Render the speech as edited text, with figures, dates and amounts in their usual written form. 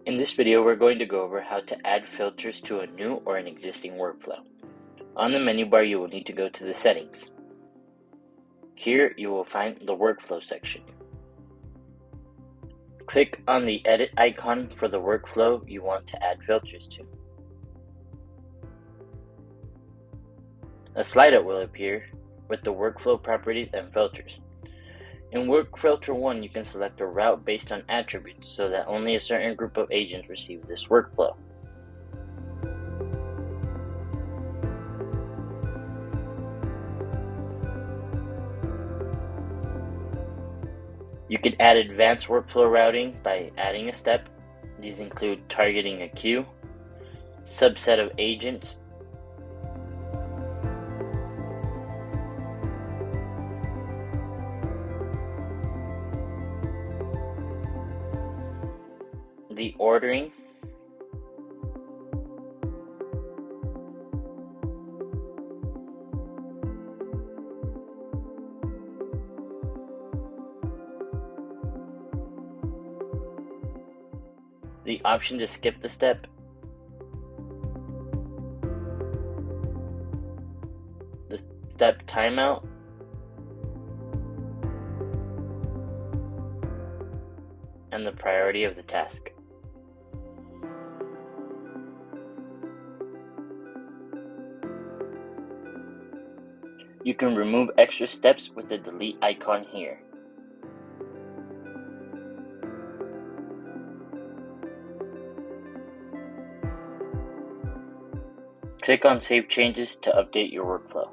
In this video, we're going to go over how to add filters to a new or an existing workflow. On the menu bar, you will need to go to the settings. Here, you will find the workflow section. Click on the edit icon for the workflow you want to add filters to. A slide-out will appear with the workflow properties and filters. In WorkFilter 1, you can select a route based on attributes so that only a certain group of agents receive this workflow. You can add advanced workflow routing by adding a step. These include targeting a queue, subset of agents, the ordering, the option to skip the step, the step timeout, and the priority of the task. You can remove extra steps with the delete icon here. Click on Save Changes to update your workflow.